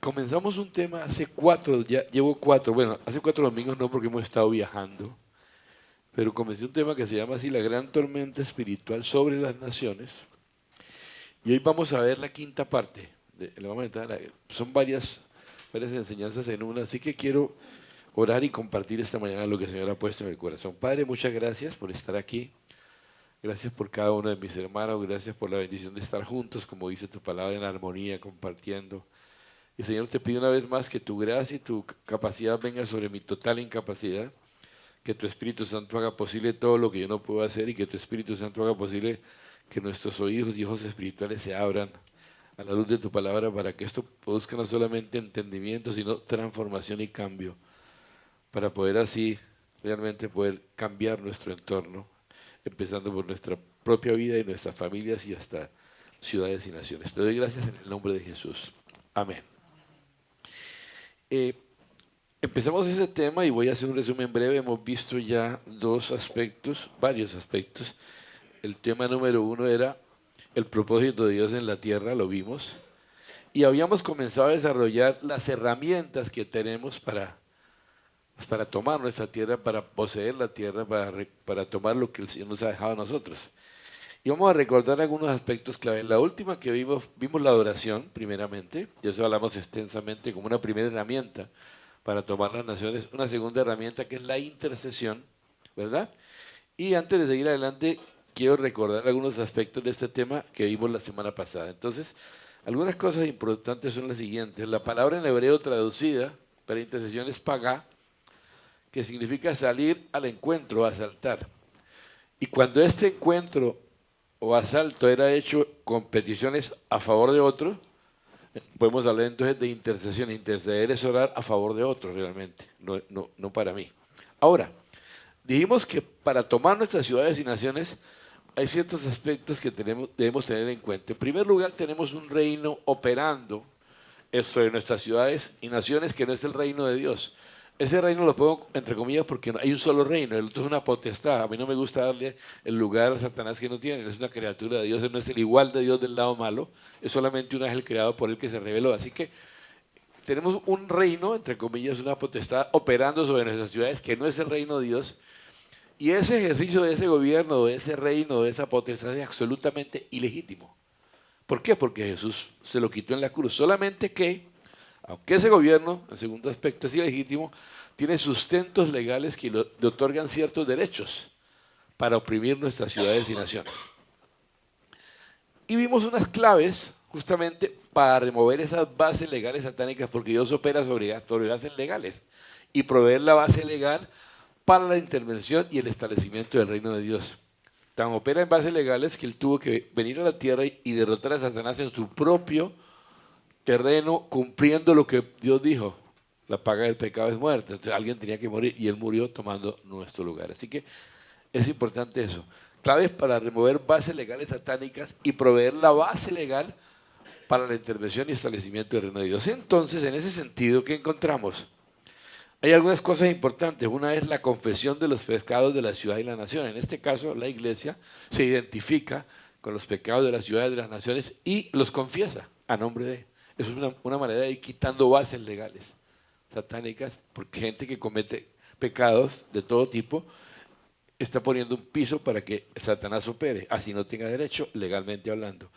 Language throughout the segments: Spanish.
Comenzamos un tema hace cuatro, ya llevo cuatro, bueno, hace 4 domingos no porque hemos estado viajando, pero comencé un tema que se llama así, la gran tormenta espiritual sobre las naciones. Y hoy vamos a ver la quinta parte. Le vamos a entrar son varias enseñanzas en una, así que quiero orar y compartir esta mañana lo que el Señor ha puesto en el corazón. Padre, muchas gracias por estar aquí. Gracias por cada uno de mis hermanos, gracias por la bendición de estar juntos, como dice tu palabra, en armonía, compartiendo. Y Señor, te pido una vez más que tu gracia y tu capacidad venga sobre mi total incapacidad, que tu Espíritu Santo haga posible todo lo que yo no puedo hacer y que tu Espíritu Santo haga posible que nuestros oídos y ojos espirituales se abran a la luz de tu palabra para que esto produzca no solamente entendimiento, sino transformación y cambio, para poder así realmente poder cambiar nuestro entorno, empezando por nuestra propia vida y nuestras familias y hasta ciudades y naciones. Te doy gracias en el nombre de Jesús. Amén. Eh, Empezamos ese tema y voy a hacer un resumen breve. Hemos visto ya dos aspectos, varios aspectos. El tema número uno era el propósito de Dios en la tierra, lo vimos. Y habíamos comenzado a desarrollar las herramientas que tenemos para tomar nuestra tierra, para poseer la tierra, para tomar lo que el Señor nos ha dejado a nosotros. Y vamos a recordar algunos aspectos clave. En la última que vimos la adoración, primeramente, y eso hablamos extensamente como una primera herramienta para tomar las naciones, una segunda herramienta que es la intercesión, ¿verdad? Y antes de seguir adelante, quiero recordar algunos aspectos de este tema que vimos la semana pasada. Entonces, algunas cosas importantes son las siguientes. La palabra en hebreo traducida para intercesión es pagá, que significa salir al encuentro, asaltar. Y cuando este encuentro o asalto era hecho con peticiones a favor de otro, podemos hablar entonces de intercesión. Interceder es orar a favor de otro realmente, no para mí. Ahora, dijimos que para tomar nuestras ciudades y naciones hay ciertos aspectos que debemos tener en cuenta. En primer lugar, tenemos un reino operando sobre nuestras ciudades y naciones que no es el reino de Dios. Ese reino lo pongo entre comillas porque hay un solo reino, el otro es una potestad. A mí no me gusta darle el lugar a Satanás que no tiene, él es una criatura de Dios, él no es el igual de Dios del lado malo, es solamente un ángel creado por él que se reveló. Así que tenemos un reino, entre comillas, una potestad operando sobre nuestras ciudades que no es el reino de Dios. Y ese ejercicio de ese gobierno, de ese reino, de esa potestad es absolutamente ilegítimo. ¿Por qué? Porque Jesús se lo quitó en la cruz. Solamente que, aunque ese gobierno, en segundo aspecto, es ilegítimo, tiene sustentos legales que le otorgan ciertos derechos para oprimir nuestras ciudades y naciones. Y vimos unas claves justamente para remover esas bases legales satánicas, porque Dios opera sobre bases legales y proveer la base legal para la intervención y el establecimiento del reino de Dios. Tan opera en bases legales que él tuvo que venir a la tierra y derrotar a Satanás en su propio terreno, cumpliendo lo que Dios dijo. La paga del pecado es muerte. Entonces alguien tenía que morir y él murió tomando nuestro lugar. Así que es importante eso. Claves para remover bases legales satánicas y proveer la base legal para la intervención y establecimiento del reino de Dios. Entonces, en ese sentido, ¿qué encontramos? Hay algunas cosas importantes. Una es la confesión de los pecados de la ciudad y la nación. En este caso, la iglesia se identifica con los pecados de la ciudad y de las naciones y los confiesa a nombre de. Eso es una manera de ir quitando bases legales satánicas, porque gente que comete pecados de todo tipo está poniendo un piso para que Satanás opere, así no tenga derecho, legalmente hablando.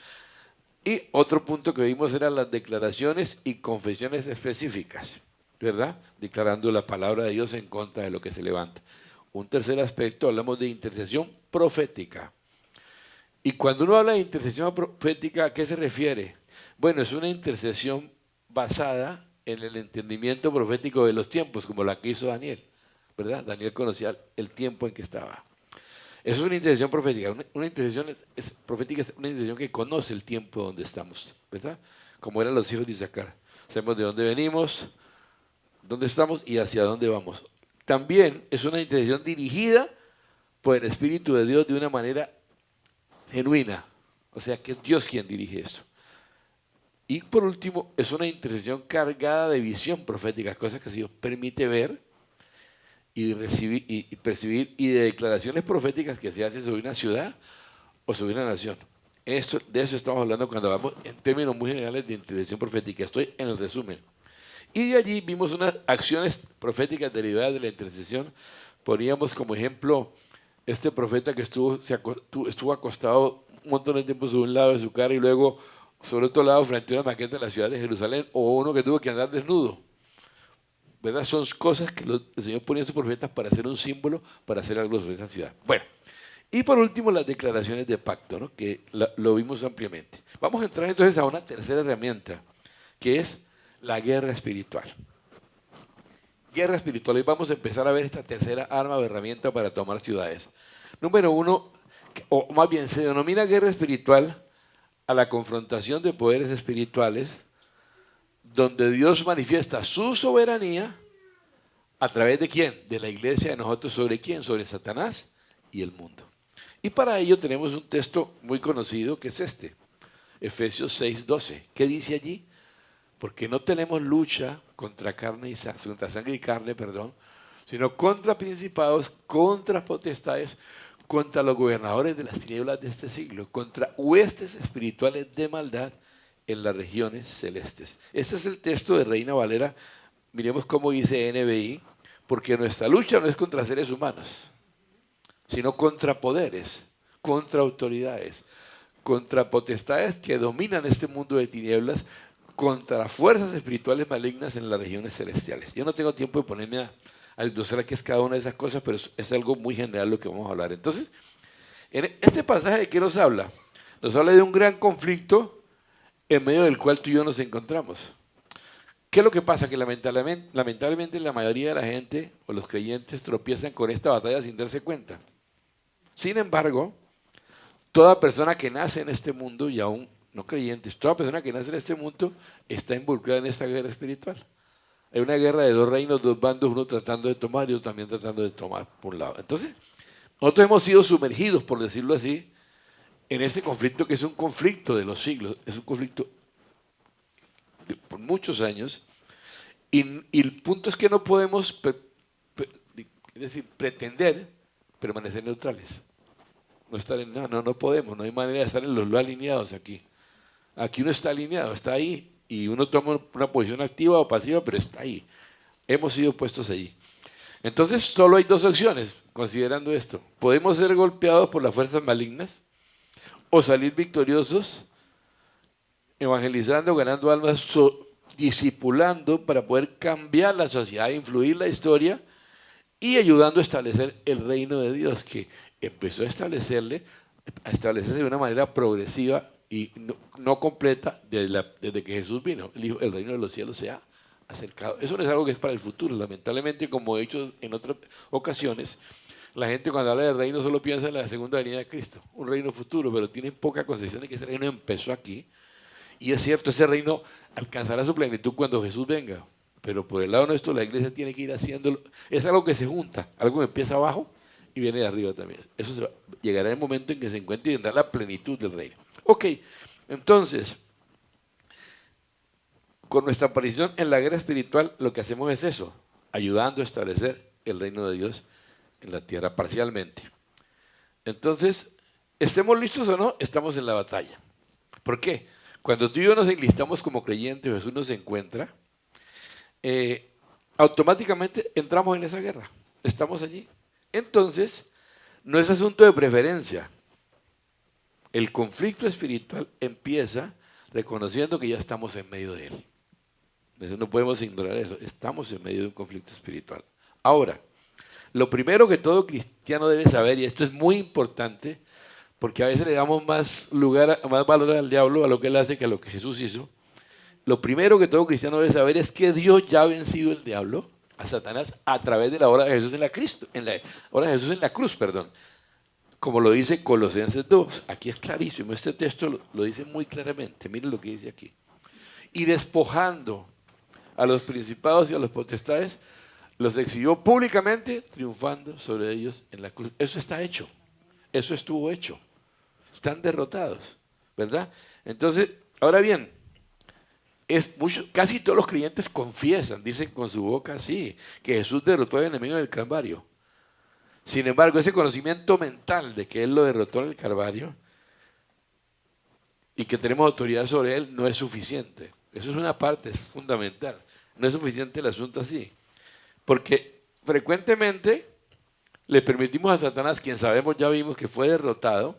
Y otro punto que vimos eran las declaraciones y confesiones específicas, ¿verdad? Declarando la palabra de Dios en contra de lo que se levanta. Un tercer aspecto, hablamos de intercesión profética. Y cuando uno habla de intercesión profética, ¿a qué se refiere? Bueno, es una intercesión basada en el entendimiento profético de los tiempos, como la que hizo Daniel, ¿verdad? Daniel conocía el tiempo en que estaba. Eso es una intercesión profética. Una intercesión profética es una intercesión que conoce el tiempo donde estamos, ¿verdad? Como eran los hijos de Isaacar. Sabemos de dónde venimos, dónde estamos y hacia dónde vamos. También es una intercesión dirigida por el Espíritu de Dios de una manera genuina. O sea, que es Dios quien dirige eso. Y por último, es una intercesión cargada de visión profética, cosas que Dios permite ver y recibir y percibir, y de declaraciones proféticas que se hacen sobre una ciudad o sobre una nación. De eso estamos hablando cuando hablamos en términos muy generales de intercesión profética. Estoy en el resumen. Y de allí vimos unas acciones proféticas derivadas de la intercesión. Poníamos como ejemplo este profeta que estuvo acostado un montón de tiempo sobre un lado de su cara y luego sobre otro lado frente a una maqueta de la ciudad de Jerusalén, o uno que tuvo que andar desnudo. ¿Verdad? Son cosas que el Señor ponía en sus profetas para hacer un símbolo, para hacer algo sobre esa ciudad. Bueno, y por último las declaraciones de pacto, ¿no? Que lo vimos ampliamente. Vamos a entrar entonces a una tercera herramienta, que es la guerra espiritual. Guerra espiritual. Hoy vamos a empezar a ver esta tercera arma o herramienta para tomar ciudades. Número uno, o más bien se denomina guerra espiritual a la confrontación de poderes espirituales donde Dios manifiesta su soberanía a través de quién, de la iglesia de nosotros, ¿sobre quién? Sobre Satanás y el mundo. Y para ello tenemos un texto muy conocido que es este, Efesios 6:12. ¿Qué dice allí? Porque no tenemos lucha contra contra sangre y carne, perdón, sino contra principados, contra potestades, contra los gobernadores de las tinieblas de este siglo, contra huestes espirituales de maldad en las regiones celestes. Este es el texto de Reina Valera. Miremos cómo dice NBI, porque nuestra lucha no es contra seres humanos, sino contra poderes, contra autoridades, contra potestades que dominan este mundo de tinieblas, contra fuerzas espirituales malignas en las regiones celestiales. Yo no tengo tiempo de ponerme a ilustrar qué es cada una de esas cosas, pero es algo muy general lo que vamos a hablar. Entonces, en este pasaje, ¿de qué nos habla? Nos habla de un gran conflicto en medio del cual tú y yo nos encontramos. ¿Qué es lo que pasa? Que lamentablemente la mayoría de la gente o los creyentes tropiezan con esta batalla sin darse cuenta. Sin embargo, toda persona que nace en este mundo, y aún no creyentes, toda persona que nace en este mundo está involucrada en esta guerra espiritual. Hay una guerra de dos reinos, dos bandos, uno tratando de tomar y otro también tratando de tomar por un lado. Entonces, nosotros hemos sido sumergidos, por decirlo así, en ese conflicto que es un conflicto de los siglos, es un conflicto por muchos años, y el punto es que no podemos es decir, pretender permanecer neutrales. No podemos, no hay manera de estar en los alineados aquí. Aquí uno está alineado, está ahí, y uno toma una posición activa o pasiva, pero está ahí. Hemos sido puestos allí. Entonces, solo hay dos opciones, considerando esto. Podemos ser golpeados por las fuerzas malignas o salir victoriosos, evangelizando, ganando almas, discipulando para poder cambiar la sociedad, influir la historia y ayudando a establecer el reino de Dios, que empezó a establecerse de una manera progresiva y no completa desde que Jesús vino. Él dijo, el reino de los cielos se ha acercado. Eso no es algo que es para el futuro. Lamentablemente, como he dicho en otras ocasiones, la gente cuando habla de reino solo piensa en la segunda venida de Cristo, un reino futuro, pero tienen poca concepción de que ese reino empezó aquí. Y es cierto, ese reino alcanzará su plenitud cuando Jesús venga. Pero por el lado nuestro, la iglesia tiene que ir haciéndolo. Es algo que se junta, algo que empieza abajo y viene de arriba también. Llegará el momento en que se encuentre y tendrá la plenitud del reino. Ok, entonces, con nuestra aparición en la guerra espiritual, lo que hacemos es eso, ayudando a establecer el reino de Dios en la tierra parcialmente. Entonces, estemos listos o no, estamos en la batalla. ¿Por qué? Cuando tú y yo nos enlistamos como creyentes, Jesús nos encuentra, automáticamente entramos en esa guerra, estamos allí. Entonces, no es asunto de preferencia. El conflicto espiritual empieza reconociendo que ya estamos en medio de él. Eso no podemos ignorar eso, estamos en medio de un conflicto espiritual. Ahora, lo primero que todo cristiano debe saber, y esto es muy importante, porque a veces le damos más valor al diablo, a lo que él hace, que a lo que Jesús hizo. Lo primero que todo cristiano debe saber es que Dios ya ha vencido el diablo, a Satanás, a través de la obra de Jesús en la cruz, perdón. Como lo dice Colosenses 2. Aquí es clarísimo, este texto lo dice muy claramente. Miren lo que dice aquí. Y despojando a los principados y a los potestades, los exhibió públicamente, triunfando sobre ellos en la cruz. Eso está hecho. Eso estuvo hecho. Están derrotados, ¿verdad? Entonces, ahora bien, casi todos los creyentes confiesan, dicen con su boca, sí, que Jesús derrotó al enemigo del Calvario. Sin embargo, ese conocimiento mental de que Él lo derrotó en el Calvario y que tenemos autoridad sobre Él no es suficiente. Eso es una parte fundamental. No es suficiente el asunto así. Porque frecuentemente le permitimos a Satanás, quien sabemos ya vimos que fue derrotado,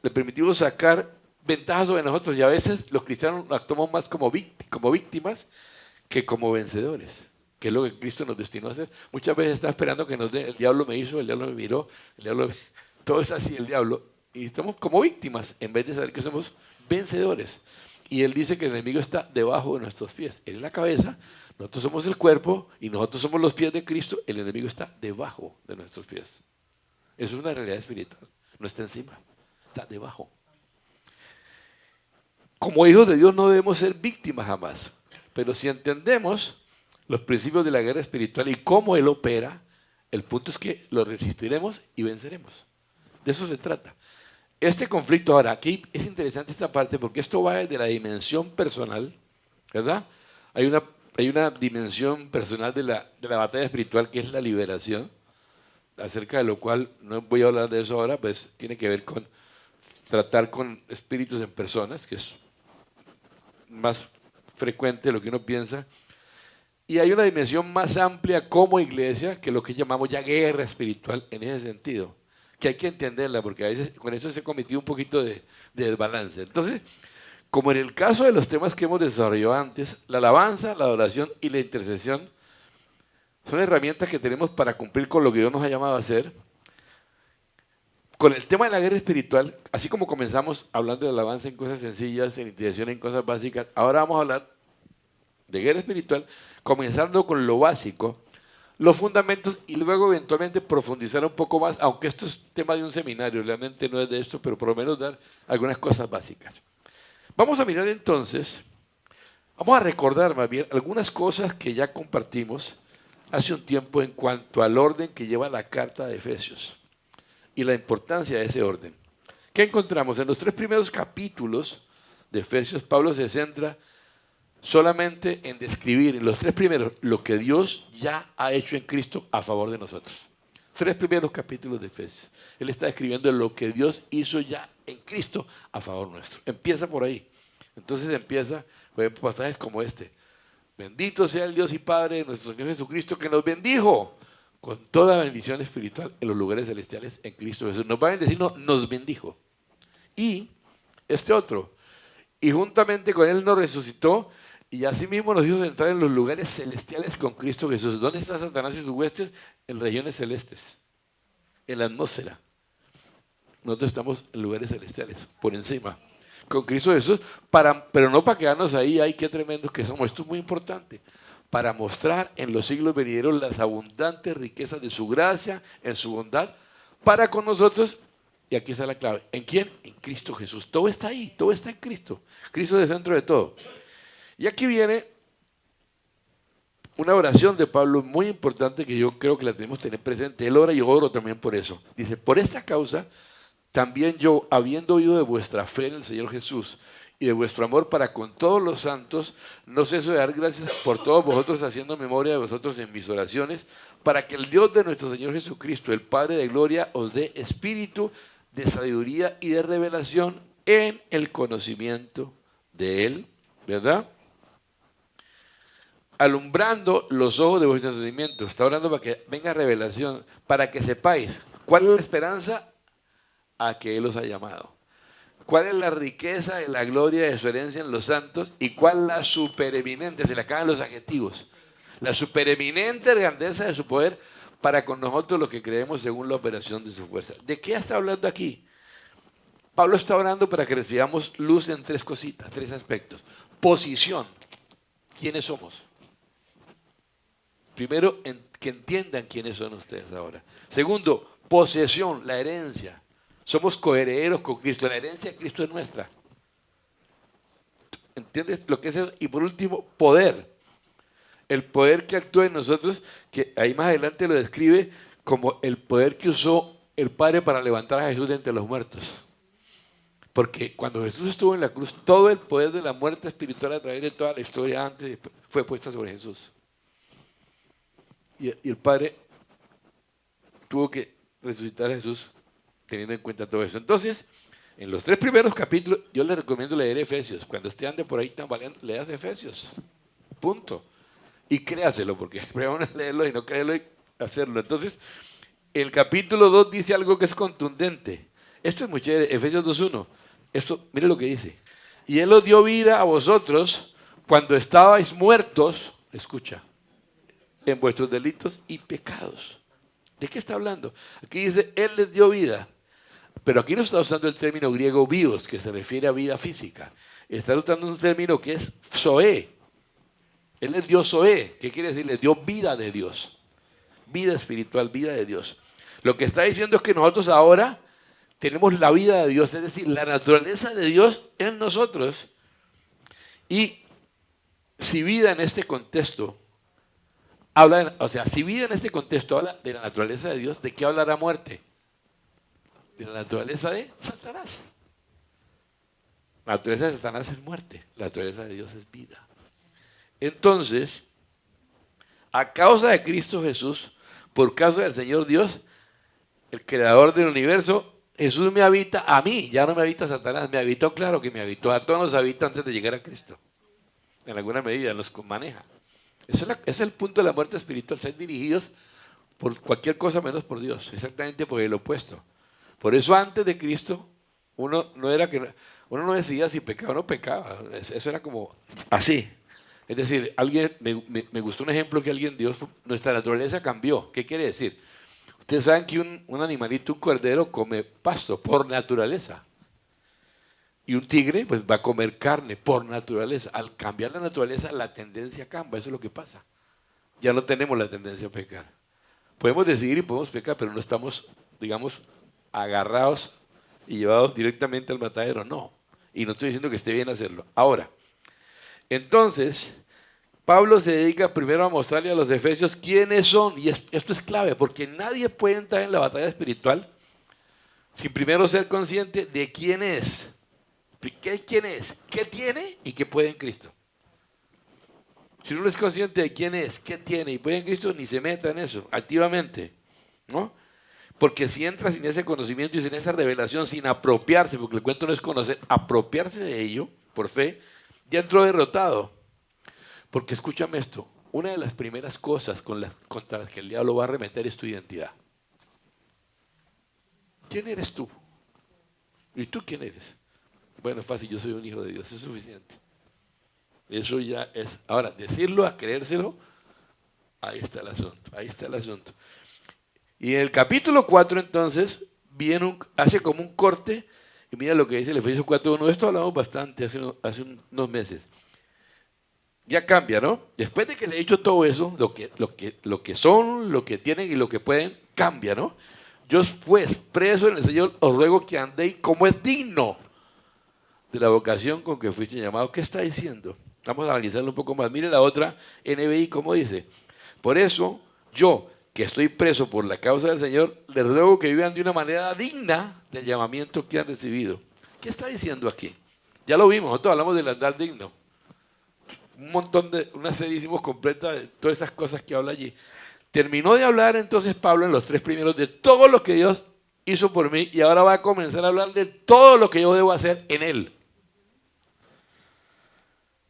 le permitimos sacar ventajas sobre nosotros y a veces los cristianos actuamos más como víctimas que como vencedores, que es lo que Cristo nos destinó a hacer. Muchas veces está esperando que nos dé, el diablo me hizo, el diablo me miró, todo es así el diablo, y estamos como víctimas en vez de saber que somos vencedores. Y él dice que el enemigo está debajo de nuestros pies. Él es la cabeza, nosotros somos el cuerpo y nosotros somos los pies de Cristo. El enemigo está debajo de nuestros pies. Eso es una realidad espiritual. No está encima, está debajo. Como hijos de Dios no debemos ser víctimas jamás. Pero si entendemos los principios de la guerra espiritual y cómo Él opera, el punto es que lo resistiremos y venceremos. De eso se trata. Este conflicto, ahora, aquí es interesante esta parte porque esto va desde la dimensión personal, ¿verdad? Hay una dimensión personal de la batalla espiritual que es la liberación, acerca de lo cual no voy a hablar de eso ahora, pues tiene que ver con tratar con espíritus en personas, que es más frecuente de lo que uno piensa. Y hay una dimensión más amplia como iglesia, que lo que llamamos ya guerra espiritual en ese sentido, que hay que entenderla, porque a veces con eso se ha cometido un poquito de desbalance. Entonces, como en el caso de los temas que hemos desarrollado antes, la alabanza, la adoración y la intercesión son herramientas que tenemos para cumplir con lo que Dios nos ha llamado a hacer. Con el tema de la guerra espiritual, así como comenzamos hablando de alabanza en cosas sencillas, en intercesión en cosas básicas, ahora vamos a hablar de guerra espiritual, comenzando con lo básico, los fundamentos y luego eventualmente profundizar un poco más, aunque esto es tema de un seminario, realmente no es de esto, pero por lo menos dar algunas cosas básicas. Vamos a mirar entonces, vamos a recordar más bien algunas cosas que ya compartimos hace un tiempo en cuanto al orden que lleva la carta de Efesios y la importancia de ese orden. ¿Qué encontramos? En los 3 primeros capítulos de Efesios, Pablo se centra solamente en describir, en los 3 primeros, lo que Dios ya ha hecho en Cristo a favor de nosotros. 3 primeros capítulos de Efesios. Él está describiendo lo que Dios hizo ya en Cristo a favor nuestro. Empieza por ahí. Entonces empieza con pasajes como este. Bendito sea el Dios y Padre de nuestro Señor Jesucristo, que nos bendijo con toda bendición espiritual en los lugares celestiales en Cristo Jesús. Nos va a bendecir, no, nos bendijo. Y este otro, y juntamente con Él nos resucitó y asimismo nos hizo entrar en los lugares celestiales con Cristo Jesús. ¿Dónde está Satanás y sus huestes? En regiones celestes, en la atmósfera. Nosotros estamos en lugares celestiales, por encima, con Cristo Jesús, pero no para quedarnos ahí, ay, qué tremendos que somos. Esto es muy importante. Para mostrar en los siglos venideros las abundantes riquezas de su gracia, en su bondad, para con nosotros, y aquí está la clave, ¿en quién? En Cristo Jesús. Todo está ahí, todo está en Cristo. Cristo es el centro de todo. Y aquí viene una oración de Pablo muy importante que yo creo que la tenemos que tener presente. Él ora y yo oro también por eso. Dice, por esta causa, también yo, habiendo oído de vuestra fe en el Señor Jesús, y de vuestro amor para con todos los santos, no ceso de dar gracias por todos vosotros, haciendo memoria de vosotros en mis oraciones, para que el Dios de nuestro Señor Jesucristo, el Padre de gloria, os dé espíritu de sabiduría y de revelación en el conocimiento de Él, ¿verdad? Alumbrando los ojos de vuestro entendimiento. Está orando para que venga revelación, para que sepáis cuál es la esperanza a que Él os ha llamado. ¿Cuál es la riqueza de la gloria de su herencia en los santos? ¿Y cuál la supereminente? Se le acaban los adjetivos. La supereminente grandeza de su poder para con nosotros los que creemos según la operación de su fuerza. ¿De qué está hablando aquí? Pablo está orando para que recibamos luz en 3 cositas, 3 aspectos. Posición. ¿Quiénes somos? Primero, que entiendan quiénes son ustedes ahora. Segundo, posesión, la herencia. Somos coherederos con Cristo. La herencia de Cristo es nuestra. ¿Entiendes lo que es eso? Y por último, poder. El poder que actúa en nosotros, que ahí más adelante lo describe como el poder que usó el Padre para levantar a Jesús de entre los muertos. Porque cuando Jesús estuvo en la cruz, todo el poder de la muerte espiritual a través de toda la historia antes fue puesta sobre Jesús. Y el Padre tuvo que resucitar a Jesús teniendo en cuenta todo eso. Entonces, en los 3 primeros capítulos, yo les recomiendo leer Efesios. Cuando usted ande por ahí tambaleando, leas Efesios. Punto. y créaselo, porque primero es leerlo y no creerlo y hacerlo. Entonces, el capítulo 2 dice algo que es contundente. Esto es muy chévere, Efesios 2:1. Esto, mire lo que dice. Y Él os dio vida a vosotros cuando estabais muertos, escucha, en vuestros delitos y pecados. ¿De qué está hablando? Aquí dice, Él les dio vida. Pero aquí no está usando el término griego bios, que se refiere a vida física. Está usando un término que es zoe. Él les dio zoe. ¿Qué quiere decir? Les dio vida de Dios. Vida espiritual, vida de Dios. Lo que está diciendo es que nosotros ahora tenemos la vida de Dios, es decir, la naturaleza de Dios en nosotros. Y si vida en este contexto habla, si vida en este contexto habla de la naturaleza de Dios, ¿de qué hablará muerte? De la naturaleza de Satanás. La naturaleza de Satanás es muerte, la naturaleza de Dios es vida. Entonces, a causa de Cristo Jesús, por causa del Señor Dios, el creador del universo, Jesús me habita a mí, ya no me habita Satanás, me habitó, claro que me habitó, a todos nos habita antes de llegar a Cristo. En alguna medida nos maneja. Ese es el punto de la muerte espiritual, ser dirigidos por cualquier cosa menos por Dios, exactamente por el opuesto. Por eso antes de Cristo, uno no decidía si pecaba o no pecaba, eso era como así. Es decir, me gustó un ejemplo que alguien dio, nuestra naturaleza cambió. ¿Qué quiere decir? Ustedes saben que un animalito, un cordero, come pasto por naturaleza. Y un tigre pues va a comer carne por naturaleza. Al cambiar la naturaleza, la tendencia cambia, eso es lo que pasa. Ya no tenemos la tendencia a pecar. Podemos decidir y podemos pecar, pero no estamos, digamos, agarrados y llevados directamente al matadero, no. Y no estoy diciendo que esté bien hacerlo. Ahora, entonces, Pablo se dedica primero a mostrarle a los efesios quiénes son, y esto es clave, porque nadie puede entrar en la batalla espiritual sin primero ser consciente de quién es. ¿Quién es? ¿Qué tiene y qué puede en Cristo? Si uno no es consciente de quién es, qué tiene y puede en Cristo, ni se meta en eso, activamente, ¿no? Porque si entra sin ese conocimiento y sin esa revelación, sin apropiarse, porque el cuento no es conocer, apropiarse de ello, por fe, ya entró derrotado. Porque escúchame esto, una de las primeras cosas contra las que el diablo va a arremeter es tu identidad. ¿Quién eres tú? ¿Y tú quién eres? Bueno, es fácil, yo soy un hijo de Dios, es suficiente. Eso ya es. Ahora, decirlo a creérselo, ahí está el asunto, ahí está el asunto. Y en el capítulo 4 entonces, hace como un corte, y mira lo que dice el Efesios 4:1, esto hablamos bastante hace unos meses. Ya cambia, ¿no? Después de que le he dicho todo eso, lo que son, lo que tienen y lo que pueden, cambia, ¿no? Yo pues, preso en el Señor, os ruego que andéis como es digno de la vocación con que fuiste llamado. ¿Qué está diciendo? Vamos a analizarlo un poco más. Mire la otra NBI, ¿cómo dice? Por eso, yo, que estoy preso por la causa del Señor, les ruego que vivan de una manera digna del llamamiento que han recibido. ¿Qué está diciendo aquí? Ya lo vimos, nosotros hablamos del andar digno. Una serie hicimos completa de todas esas cosas que habla allí. Terminó de hablar entonces Pablo en los 3 primeros de todo lo que Dios hizo por mí y ahora va a comenzar a hablar de todo lo que yo debo hacer en Él.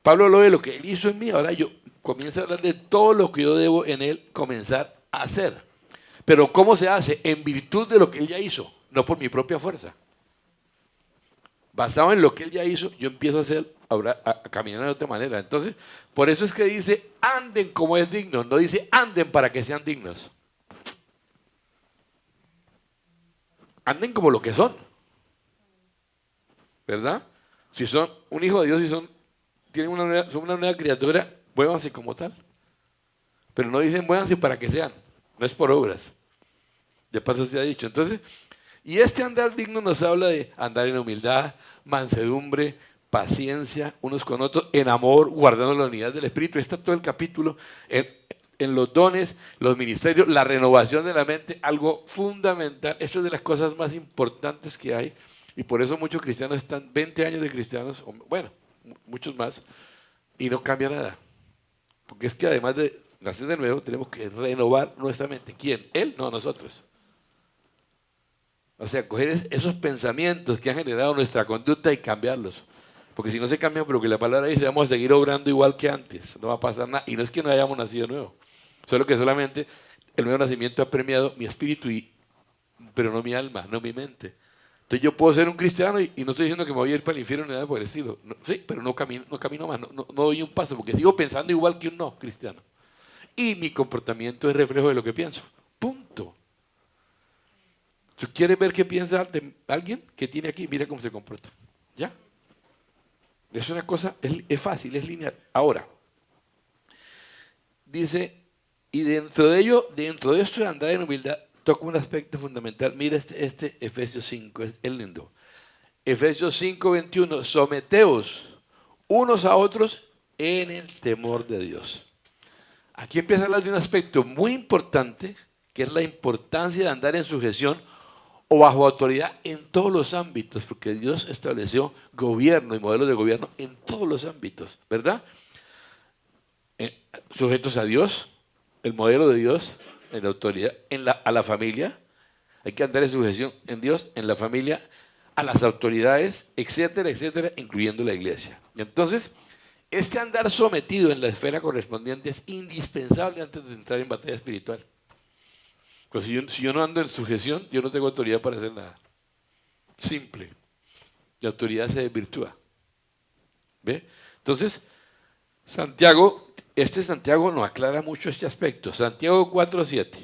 Pablo habló de lo que Él hizo en mí, ahora yo comienzo a hablar de todo lo que yo debo en Él comenzar a hacer. Pero ¿cómo se hace? En virtud de lo que Él ya hizo, no por mi propia fuerza. Basado en lo que Él ya hizo, yo empiezo a caminar de otra manera. Entonces, por eso es que dice, anden como es digno, no dice, anden para que sean dignos. Anden como lo que son. ¿Verdad? Si son un hijo de Dios y son una nueva criatura, muévanse como tal. Pero no dicen muévanse para que sean, no es por obras. De paso se ha dicho. Entonces, y este andar digno nos habla de andar en humildad, mansedumbre, paciencia unos con otros, en amor, guardando la unidad del Espíritu. Está todo el capítulo en los dones, los ministerios, la renovación de la mente, algo fundamental. Esto es de las cosas más importantes que hay. Y por eso muchos cristianos están 20 años de cristianos, bueno, muchos más, y no cambia nada. Porque es que además de nacer de nuevo, tenemos que renovar nuestra mente. ¿Quién? Él, no nosotros. O sea, coger esos pensamientos que han generado nuestra conducta y cambiarlos. Porque si no se cambian, pero que la palabra dice, vamos a seguir obrando igual que antes, no va a pasar nada. Y no es que no hayamos nacido nuevo, solo que solamente el nuevo nacimiento ha premiado mi espíritu, pero no mi alma, no mi mente. Entonces yo puedo ser un cristiano y no estoy diciendo que me voy a ir para el infierno ni nada por el estilo. No, sí, pero no camino más, no doy un paso, porque sigo pensando igual que un no cristiano. Y mi comportamiento es reflejo de lo que pienso. Punto. ¿Tú quieres ver qué piensa alguien que tiene aquí? Mira cómo se comporta. ¿Ya? Es una cosa, es fácil, es lineal. Ahora, dice, y dentro de esto de andar en humildad, toca un aspecto fundamental. Mira este Efesios 5, es lindo. Efesios 5, 21, someteos unos a otros en el temor de Dios. Aquí empieza a hablar de un aspecto muy importante, que es la importancia de andar en sujeción o bajo autoridad en todos los ámbitos, porque Dios estableció gobierno y modelos de gobierno en todos los ámbitos, ¿verdad? Sujetos a Dios, el modelo de Dios en la autoridad, a la familia, hay que andar en sujeción en Dios, en la familia, a las autoridades, etcétera, etcétera, incluyendo la iglesia. Y entonces, este andar sometido en la esfera correspondiente es indispensable antes de entrar en batalla espiritual. Pues si yo no ando en sujeción, yo no tengo autoridad para hacer nada. Simple. La autoridad se desvirtúa. ¿Ve? Entonces, Santiago nos aclara mucho este aspecto. Santiago 4:7.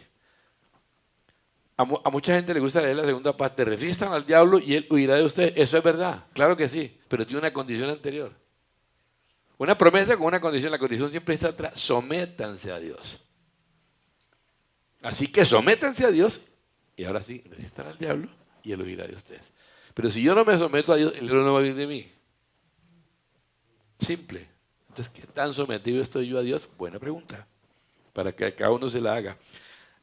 A mucha gente le gusta leer la segunda parte. Resistan al diablo y él huirá de ustedes. Eso es verdad, claro que sí, pero tiene una condición anterior. Una promesa con una condición. La condición siempre está atrás. Sométanse a Dios. Así que sométanse a Dios y ahora sí, resistan al diablo y él huirá de ustedes. Pero si yo no me someto a Dios, el diablo no va a huir de mí. Simple. Entonces, ¿qué tan sometido estoy yo a Dios? Buena pregunta, para que cada uno se la haga.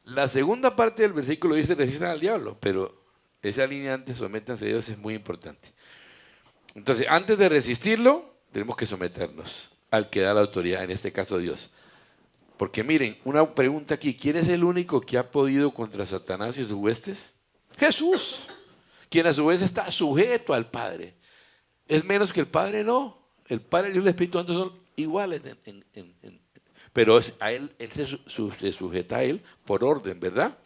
La segunda parte del versículo dice resistan al diablo, pero esa línea antes, sométanse a Dios, es muy importante. Entonces, antes de resistirlo, tenemos que someternos al que da la autoridad, en este caso Dios. Porque miren, una pregunta aquí, ¿quién es el único que ha podido contra Satanás y sus huestes? Jesús, quien a su vez está sujeto al Padre. ¿Es menos que el Padre? No. El Padre y el Espíritu Santo son iguales, pero a él se sujeta a él por orden, ¿verdad?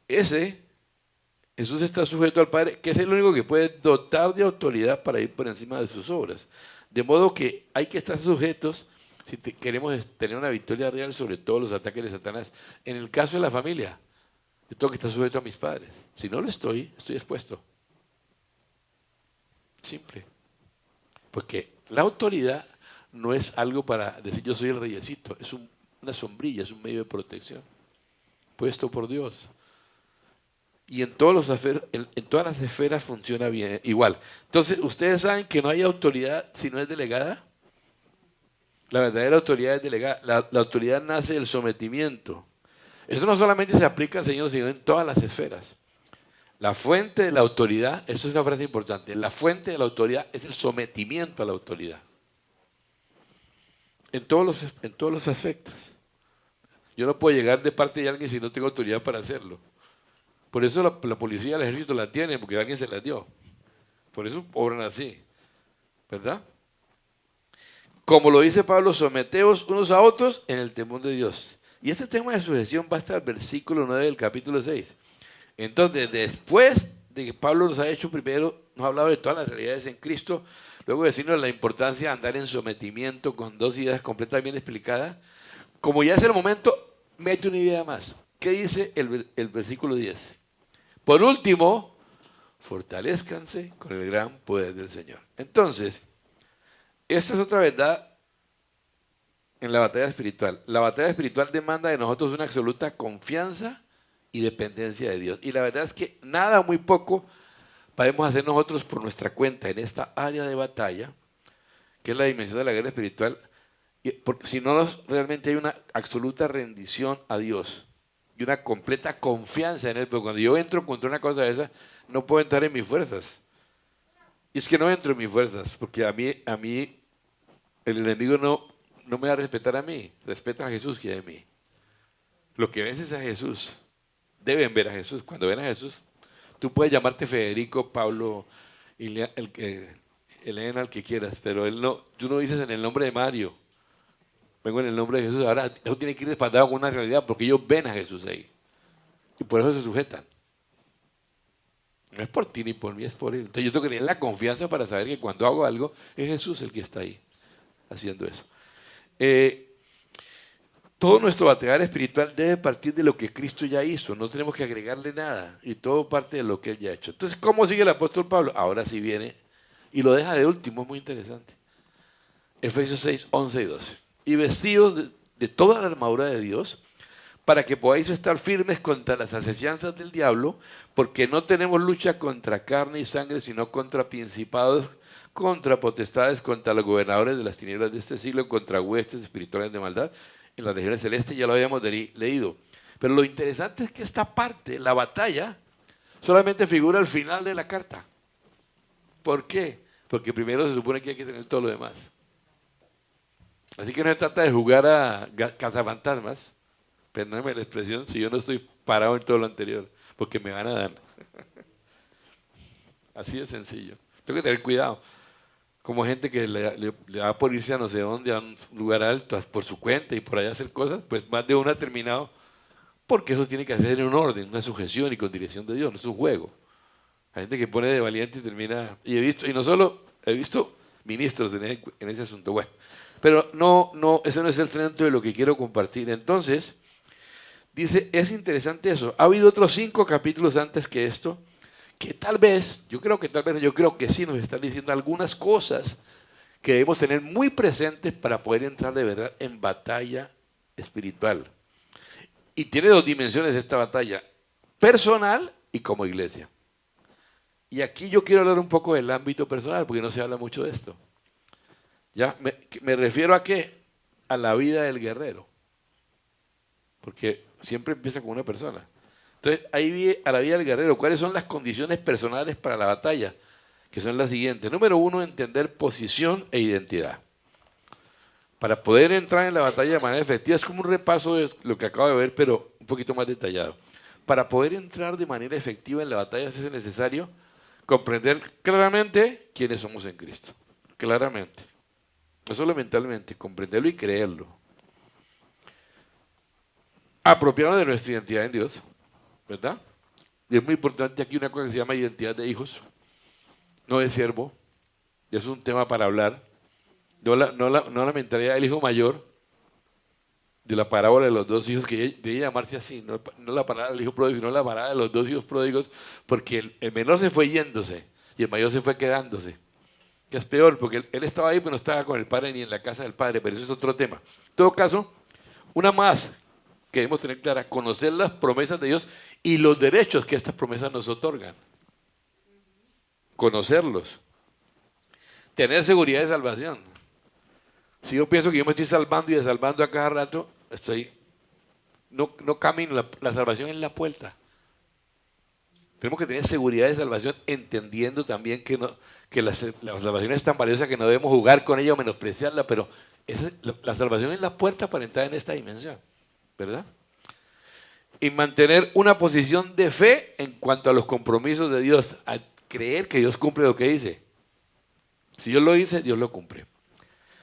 Jesús está sujeto al Padre, que es el único que puede dotar de autoridad para ir por encima de sus obras. De modo que hay que estar sujetos si queremos tener una victoria real sobre todos los ataques de Satanás. En el caso de la familia, yo tengo que estar sujeto a mis padres. Si no lo estoy expuesto. Simple. Porque la autoridad no es algo para decir yo soy el reyesito, es una sombrilla, es un medio de protección, puesto por Dios. Y en todas las esferas funciona bien, igual. Entonces, ¿ustedes saben que no hay autoridad si no es delegada? La verdadera autoridad es delegada. La autoridad nace del sometimiento. Eso no solamente se aplica al Señor, sino en todas las esferas. La fuente de la autoridad, eso es una frase importante, la fuente de la autoridad es el sometimiento a la autoridad. En todos los aspectos. Yo no puedo llegar de parte de alguien si no tengo autoridad para hacerlo. Por eso la policía, el ejército la tiene, porque alguien se la dio. Por eso obran así, ¿verdad? Como lo dice Pablo, someteos unos a otros en el temor de Dios. Y este tema de sujeción va hasta el versículo 9 del capítulo 6. Entonces, después de que Pablo nos ha hecho primero, nos ha hablado de todas las realidades en Cristo, luego decirnos la importancia de andar en sometimiento con dos ideas completamente bien explicadas, como ya es el momento, mete una idea más. ¿Qué dice el versículo 10? Por último, fortalezcanse con el gran poder del Señor. Entonces, esta es otra verdad en la batalla espiritual. La batalla espiritual demanda de nosotros una absoluta confianza y dependencia de Dios. Y la verdad es que nada, muy poco, podemos hacer nosotros por nuestra cuenta en esta área de batalla, que es la dimensión de la guerra espiritual, porque si no realmente hay una absoluta rendición a Dios y una completa confianza en Él. Pero cuando yo entro contra una cosa de esa, no puedo entrar en mis fuerzas. Y es que no entro en mis fuerzas, porque a mí el enemigo no me va a respetar a mí, respeta a Jesús que es a mí. Lo que ves es a Jesús. Deben ver a Jesús. Cuando ven a Jesús, tú puedes llamarte Federico, Pablo, leen al que quieras, pero él no, tú no dices en el nombre de Mario, vengo en el nombre de Jesús. Ahora, eso tiene que ir respaldado con una realidad, porque ellos ven a Jesús ahí. Y por eso se sujetan. No es por ti ni por mí, es por él. Entonces yo tengo que tener la confianza para saber que cuando hago algo, es Jesús el que está ahí haciendo eso. Todo nuestro batallar espiritual debe partir de lo que Cristo ya hizo. No tenemos que agregarle nada. Y todo parte de lo que Él ya ha hecho. Entonces, ¿cómo sigue el apóstol Pablo? Ahora sí viene y lo deja de último, es muy interesante. Efesios 6, 11 y 12. Y vestidos de toda la armadura de Dios, para que podáis estar firmes contra las asechanzas del diablo, porque no tenemos lucha contra carne y sangre, sino contra principados, contra potestades, contra los gobernadores de las tinieblas de este siglo, contra huestes espirituales de maldad en las regiones celestes. Ya lo habíamos leído. Pero lo interesante es que esta parte, la batalla, solamente figura al final de la carta. ¿Por qué? Porque primero se supone que hay que tener todo lo demás. Así que no se trata de jugar a cazafantasmas, perdóname la expresión, si yo no estoy parado en todo lo anterior, porque me van a dar. Así de sencillo. Tengo que tener cuidado. Como gente que le da por irse a no sé dónde, a un lugar alto, por su cuenta y por allá hacer cosas, pues más de uno ha terminado, porque eso tiene que hacer en un orden, una sujeción y con dirección de Dios, no es un juego. Hay gente que pone de valiente y termina, y he visto, y no solo, he visto ministros en ese asunto, bueno, pero no, ese no es el centro de lo que quiero compartir. Entonces, dice, es interesante eso. Ha habido otros 5 capítulos antes que esto, que tal vez, yo creo que sí nos están diciendo algunas cosas que debemos tener muy presentes para poder entrar de verdad en batalla espiritual. Y tiene 2 dimensiones esta batalla, personal y como iglesia. Y aquí yo quiero hablar un poco del ámbito personal, porque no se habla mucho de esto. ¿Ya? ¿Me refiero a qué? A la vida del guerrero. Porque siempre empieza con una persona. Entonces, ahí vi a la vida del guerrero. ¿Cuáles son las condiciones personales para la batalla? Que son las siguientes. Número 1, entender posición e identidad. Para poder entrar en la batalla de manera efectiva, es como un repaso de lo que acabo de ver, pero un poquito más detallado. Para poder entrar de manera efectiva en la batalla es necesario comprender claramente quiénes somos en Cristo. Claramente. No solo mentalmente, comprenderlo y creerlo. Apropiarnos de nuestra identidad en Dios, ¿verdad? Y es muy importante aquí una cosa que se llama identidad de hijos, no de siervo. Y eso es un tema para hablar. No la mentalidad del hijo mayor, de la parábola de los 2 hijos, que debe llamarse así, no la parábola del hijo pródigo, sino la parábola de los 2 hijos pródigos, porque el menor se fue yéndose y el mayor se fue quedándose. Que es peor, porque él estaba ahí, pero no estaba con el padre ni en la casa del padre, pero eso es otro tema. En todo caso, una más que debemos tener clara, conocer las promesas de Dios y los derechos que estas promesas nos otorgan. Conocerlos. Tener seguridad de salvación. Si yo pienso que yo me estoy salvando y desalvando a cada rato, no camino, la salvación es la puerta. Tenemos que tener seguridad de salvación, entendiendo también que la salvación es tan valiosa que no debemos jugar con ella o menospreciarla, pero la salvación es la puerta para entrar en esta dimensión, ¿verdad? Y mantener una posición de fe en cuanto a los compromisos de Dios, a creer que Dios cumple lo que dice. Si Dios lo dice, Dios lo cumple.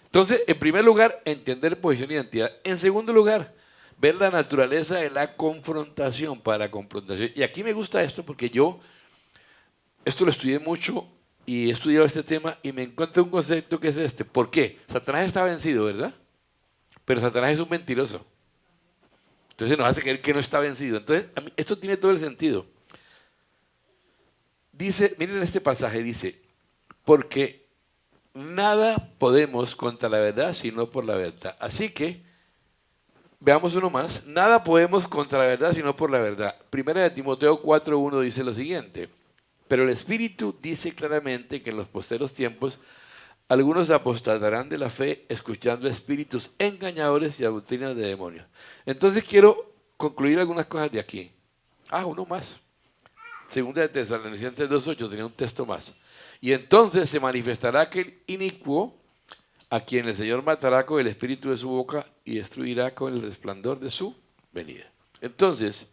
Entonces, en primer lugar, entender posición e identidad. En segundo lugar, ver la naturaleza de la confrontación para confrontación. Y aquí me gusta esto porque esto lo estudié mucho y he estudiado este tema y me encuentro un concepto que es este. ¿Por qué? Satanás está vencido, ¿verdad? Pero Satanás es un mentiroso. Entonces nos hace creer que no está vencido. Entonces, esto tiene todo el sentido. Dice, miren este pasaje, dice, porque nada podemos contra la verdad sino por la verdad. Así que, veamos uno más, nada podemos contra la verdad sino por la verdad. Primera de Timoteo 4:1 dice lo siguiente, pero el Espíritu dice claramente que en los posteros tiempos algunos apostatarán de la fe escuchando espíritus engañadores y a doctrinas de demonios. Entonces quiero concluir algunas cosas de aquí. Uno más. Segunda de Tesalonicenses 2:8 tenía un texto más. Y entonces se manifestará aquel inicuo a quien el Señor matará con el espíritu de su boca y destruirá con el resplandor de su venida. Entonces,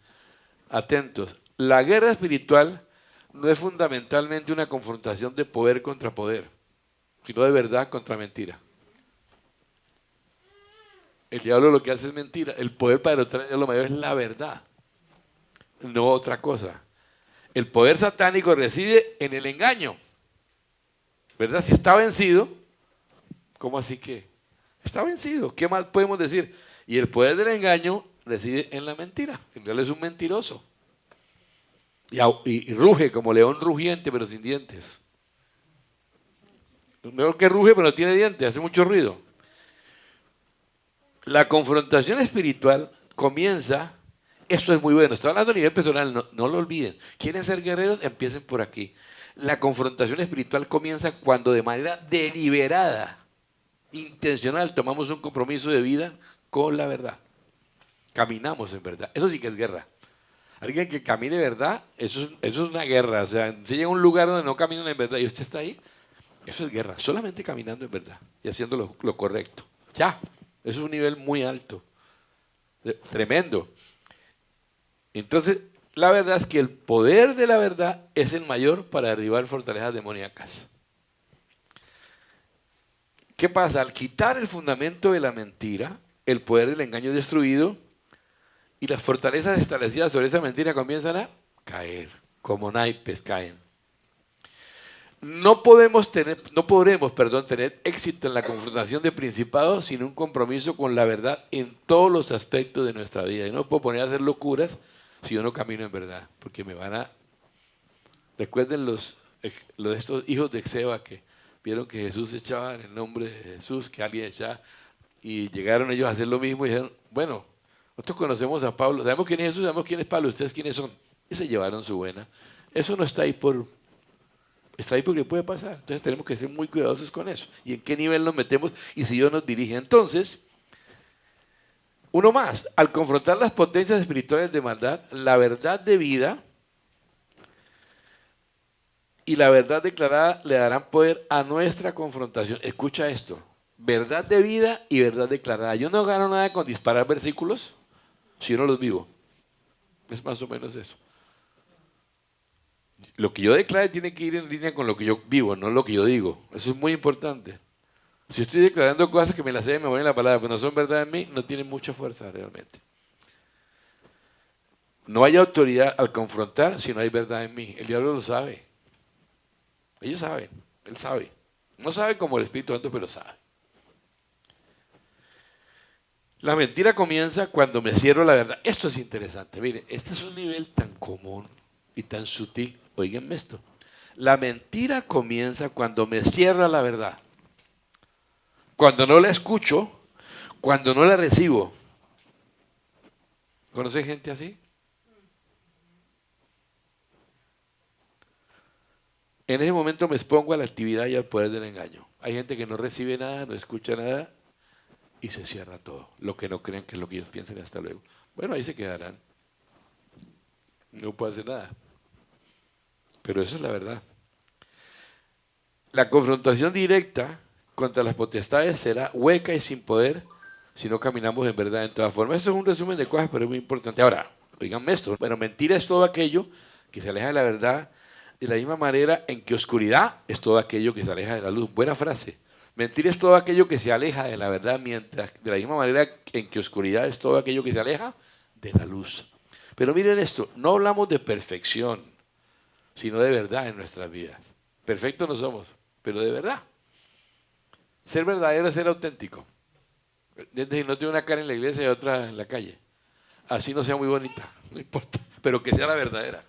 atentos, la guerra espiritual no es fundamentalmente una confrontación de poder contra poder. sino de verdad contra mentira. El diablo lo que hace es mentira. El poder para derrotar al diablo mayor es la verdad, no otra cosa. El poder satánico reside en el engaño, ¿verdad? Si está vencido, ¿cómo así que? Está vencido. ¿Qué más podemos decir? Y el poder del engaño reside en la mentira. El diablo es un mentiroso. Y ruge como león rugiente, pero sin dientes. Un león que ruge, pero no tiene dientes, hace mucho ruido. La confrontación espiritual comienza, esto es muy bueno, estoy hablando a nivel personal, no lo olviden. ¿Quieren ser guerreros? Empiecen por aquí. La confrontación espiritual comienza cuando de manera deliberada, intencional, tomamos un compromiso de vida con la verdad. Caminamos en verdad. Eso sí que es guerra. Alguien que camine verdad, eso es una guerra. O sea, si llega a un lugar donde no caminan en verdad y usted está ahí, eso es guerra. Solamente caminando en verdad y haciendo lo correcto. Ya, eso es un nivel muy alto. Tremendo. Entonces, la verdad es que el poder de la verdad es el mayor para derribar fortalezas demoníacas. ¿Qué pasa? Al quitar el fundamento de la mentira, el poder del engaño es destruido y las fortalezas establecidas sobre esa mentira comienzan a caer, como naipes caen. No podremos tener éxito en la confrontación de principados sin un compromiso con la verdad en todos los aspectos de nuestra vida. Yo no puedo poner a hacer locuras si yo no camino en verdad, porque me van a... Recuerden estos hijos de Exeba que vieron que Jesús echaba en el nombre de Jesús, que alguien echaba, y llegaron ellos a hacer lo mismo y dijeron, bueno, nosotros conocemos a Pablo, sabemos quién es Jesús, sabemos quién es Pablo, ustedes quiénes son. Y se llevaron su buena. Eso no está ahí está ahí porque puede pasar. Entonces tenemos que ser muy cuidadosos con eso. ¿Y en qué nivel nos metemos? Y si Dios nos dirige. Entonces, uno más, al confrontar las potencias espirituales de maldad, la verdad de vida y la verdad declarada le darán poder a nuestra confrontación. Escucha esto, verdad de vida y verdad declarada. Yo no gano nada con disparar versículos si yo no los vivo. Es más o menos eso. Lo que yo declare tiene que ir en línea con lo que yo vivo, no lo que yo digo. Eso es muy importante. Si estoy declarando cosas que me las sé, me voy en la palabra, pero no son verdad en mí, no tienen mucha fuerza realmente. No hay autoridad al confrontar si no hay verdad en mí. El diablo lo sabe. Ellos saben, él sabe. No sabe como el Espíritu Santo, pero sabe. La mentira comienza cuando me cierro la verdad. Esto es interesante. Miren, este es un nivel tan común y tan sutil. Óiganme esto. La mentira comienza cuando me cierra la verdad. Cuando no la escucho, cuando no la recibo. ¿Conoce gente así? En ese momento me expongo a la actividad y al poder del engaño. Hay gente que no recibe nada, no escucha nada y se cierra todo. Lo que no creen que es lo que ellos piensan hasta luego. Bueno, ahí se quedarán. No puedo hacer nada. Pero eso es la verdad. La confrontación directa contra las potestades será hueca y sin poder si no caminamos en verdad en todas formas. Eso es un resumen de cosas, pero es muy importante. Ahora, oiganme esto. Bueno, mentira es todo aquello que se aleja de la verdad de la misma manera en que oscuridad es todo aquello que se aleja de la luz. Buena frase. Mentira es todo aquello que se aleja de la verdad, mientras de la misma manera en que oscuridad es todo aquello que se aleja de la luz. Pero miren esto, no hablamos de perfección, sino de verdad en nuestras vidas. Perfectos no somos, pero de verdad. Ser verdadero es ser auténtico. Desde no tiene una cara en la iglesia y otra en la calle. Así no sea muy bonita, no importa, pero que sea la verdadera.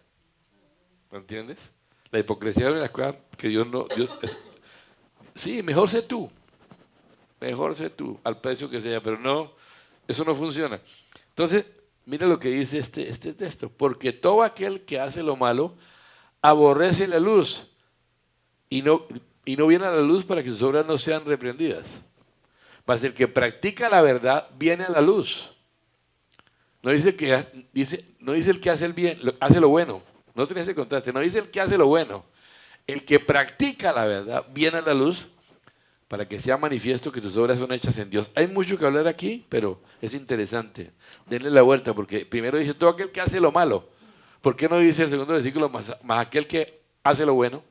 ¿Me entiendes? La hipocresía es una de las cosas que Dios no... sí, mejor sé tú. Mejor sé tú, al precio que sea, pero no, eso no funciona. Entonces, mira lo que dice este texto. Porque todo aquel que hace lo malo aborrece la luz y no viene a la luz para que sus obras no sean reprendidas. Mas el que practica la verdad viene a la luz. No dice el que hace el bien, hace lo bueno. No tiene ese contraste. No dice el que hace lo bueno. El que practica la verdad viene a la luz para que sea manifiesto que tus obras son hechas en Dios. Hay mucho que hablar aquí, pero es interesante. Denle la vuelta, porque primero dice todo aquel que hace lo malo. ¿Por qué no dice el segundo versículo más aquel que hace lo bueno?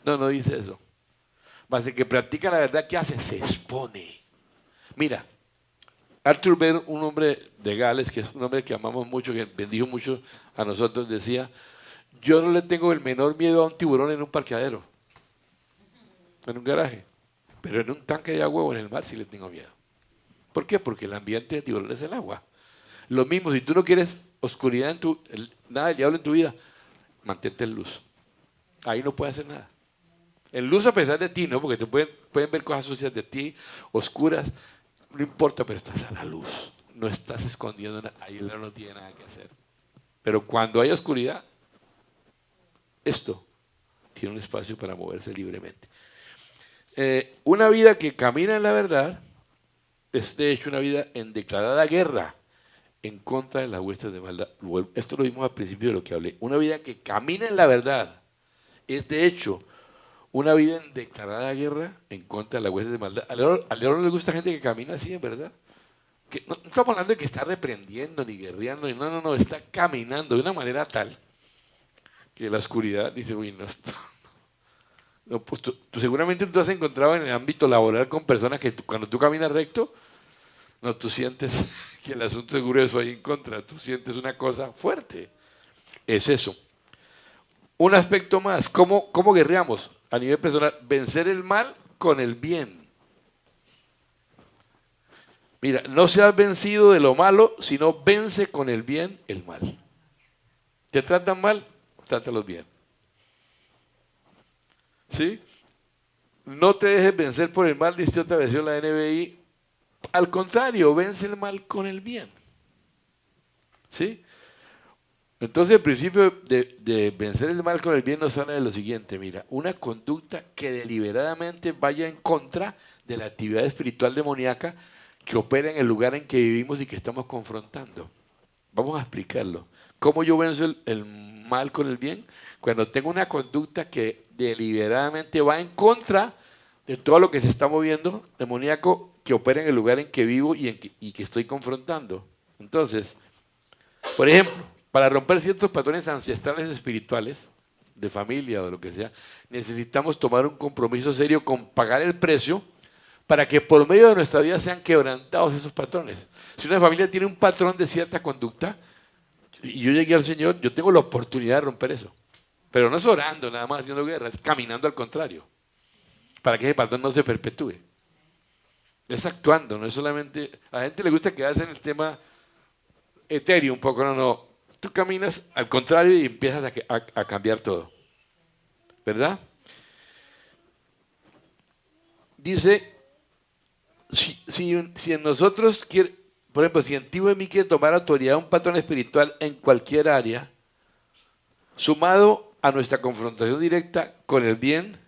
No dice eso. Mas el que practica la verdad, ¿qué hace? Se expone. Mira, Arthur Bell, un hombre de Gales, que es un hombre que amamos mucho, que bendijo mucho a nosotros, decía, yo no le tengo el menor miedo a un tiburón en un parqueadero, en un garaje, pero en un tanque de agua o en el mar sí le tengo miedo. ¿Por qué? Porque el ambiente de tiburón es el agua. Lo mismo, si tú no quieres oscuridad nada del diablo en tu vida, mantente en luz. Ahí no puedes hacer nada. En luz a pesar de ti, ¿no? Porque te pueden ver cosas sucias de ti, oscuras, no importa, pero estás a la luz. No estás escondiendo nada, ahí el diablo no tiene nada que hacer. Pero cuando hay oscuridad, esto tiene un espacio para moverse libremente. Una vida que camina en la verdad es de hecho una vida en declarada guerra en contra de las huestes de maldad. Esto lo vimos al principio de lo que hablé. Una vida que camina en la verdad es de hecho una vida en declarada guerra en contra de las huestes de maldad. Al diablo no le gusta gente que camina así, en verdad. Que no estamos hablando de que está reprendiendo ni guerreando, no, está caminando de una manera tal que la oscuridad dice, uy, no, no, pues tú seguramente tú has encontrado en el ámbito laboral con personas que cuando tú caminas recto, no, tú sientes que el asunto es grueso ahí en contra, tú sientes una cosa fuerte. Es eso. Un aspecto más, ¿cómo guerreamos a nivel personal? Vencer el mal con el bien. Mira, no seas vencido de lo malo, sino vence con el bien el mal. ¿Te tratan mal? Trátalos bien. ¿Sí? No te dejes vencer por el mal, dice otra versión la NBI. Al contrario, vence el mal con el bien. ¿Sí? Entonces el principio de vencer el mal con el bien nos habla de lo siguiente, mira, una conducta que deliberadamente vaya en contra de la actividad espiritual demoníaca que opera en el lugar en que vivimos y que estamos confrontando. Vamos a explicarlo. ¿Cómo yo venzo el mal con el bien? Cuando tengo una conducta que deliberadamente va en contra de todo lo que se está moviendo demoníaco que opera en el lugar en que vivo y que estoy confrontando. Entonces, por ejemplo, para romper ciertos patrones ancestrales espirituales, de familia o lo que sea, necesitamos tomar un compromiso serio con pagar el precio para que por medio de nuestra vida sean quebrantados esos patrones. Si una familia tiene un patrón de cierta conducta, y yo llegué al Señor, yo tengo la oportunidad de romper eso. Pero no es orando nada más haciendo guerra, es caminando al contrario, para que ese patrón no se perpetúe. Es actuando, no es solamente... A la gente le gusta quedarse en el tema etéreo un poco, no. Tú caminas al contrario y empiezas a cambiar todo. ¿Verdad? Dice, si en nosotros quiere, por ejemplo, si en ti o en mí quiere tomar autoridad un patrón espiritual en cualquier área, sumado a nuestra confrontación directa con el bien,